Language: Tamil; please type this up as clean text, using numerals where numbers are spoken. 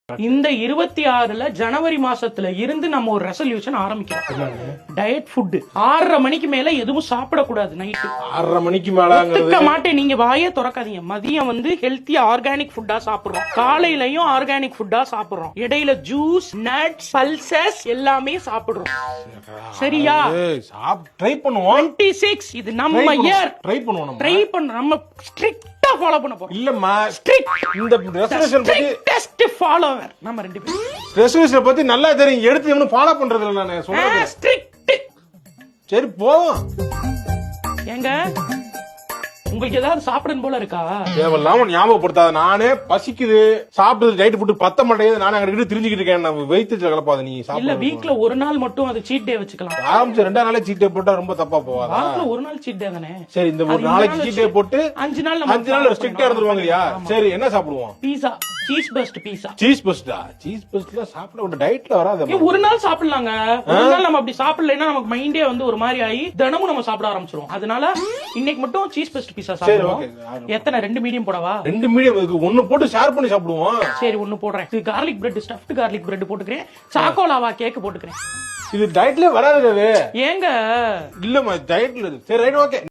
இந்த 26ல ஜனவரி மாசத்துல இருந்து நம்ம ஒரு ரெசல்யூஷன் ஆரம்பிக்கிறோம். டயட் ஃபுட் 6:30 மணிக்கு மேல எதுவும் சாப்பிடக்கூடாது. நைட்டு 6:30 மணிக்கு மேல மாட்டேன். நீங்க வாயே திறக்காதீங்க. மதியம் ஹெல்த்தியா ஆர்கானிக் ஃபுட்டா சாப்பிடுறோம், காலையிலயும் ஆர்கானிக் ஃபுட்டா சாப்பிடுறோம், இடையில ஜூஸ், நட்ஸ், பல்சஸ் எல்லாமே சாப்பிடுறோம். சரியா? ட்ரை பண்ணுவோம். 26 இது நம்ம இயர். ட்ரை பண்ணுவோம். ட்ரை பண்ண நம்ம ஸ்ட்ரிக்ட்டா ஃபாலோ பண்ண போறோம். இல்லம்மா, ஸ்ட்ரிக்ட் இந்த ரெசல்யூஷன் பத்தி டெஸ்ட் ஃபாலோவர் நம்ம ரெண்டு பேரும். ரெசல்யூஷன் பத்தி நல்லா தெரியும். எடுத்து இவனு ஃபாலோ பண்றது இல்ல. நான் சொல்றேன் ஸ்ட்ரிக்ட். சரி போவோம். ஏங்க உங்களுக்கு ஏதாவது சாப்பிடணும் போல இருக்கா? தேவையில்லாம ஞாபகப்படுத்தாத. நானே பசிக்குது, சாப்பிடுறது டைட் ஃபுட் பத்த மாட்டேங்குது. நானே அங்கிட்டு தெரிஞ்சுக்கிட்டு இருக்கேன். நான் வெயிட் கலப்பாத. நீ இல்ல சாப்பிட வீக்ல ஒரு நாள் மட்டும் அது சீட் டே வச்சுக்கலாம். ஆரம்பிச்சு 2 நாளே சீட் டே போட்டா ரொம்ப தப்பா போவாதா? வாரத்துல ஒரு நாள் சீட் டே தானே. சரி, இந்த ஒரு நாளைக்கு சீட் டே போட்டு 5 நாள் 5 நாள் ஸ்ட்ரிக்ட்டா இருந்துருவாங்கயா. சரி, என்ன சாப்பிடுவோம்? பீஸா, சீஸ் பர்ஸ்ட் பீஸா. சீஸ் பஸ்டா? சீஸ் பஸ்ட்ல சாப்பிட ஒரு டயட்ல வராது. ஒரு நாள் சாப்பிடலாங்க. ஒரு நாள் நம்ம அப்படி சாப்பிடலைன்னா நமக்கு மைண்டே ஒரு மாதிரி ஆகி தினமும் நம்ம சாப்பிட ஆரம்பிச்சிரும். அதனால இன்னைக்கு மட்டும் சீஸ் பஸ்ட் பீஸா சாப்பிடுவோம். எத்தனை? 2 மீடியம் போடவா? 2 மீடியம் இருக்கு. ஒன்னு போட்டு ஷேர் பண்ணி சாப்பிடுவோம். சரி, ஒன்னு போடுறேன். இது garlic bread, stuffed garlic bread போட்டுக்கிறேன். சாக்கோலாவா கேக் போட்டுக்கிறேன். இது டயட்ல வராது. ஏங்க இல்லம்மா, டயட்ல. சரி, ரைட், ஓகே.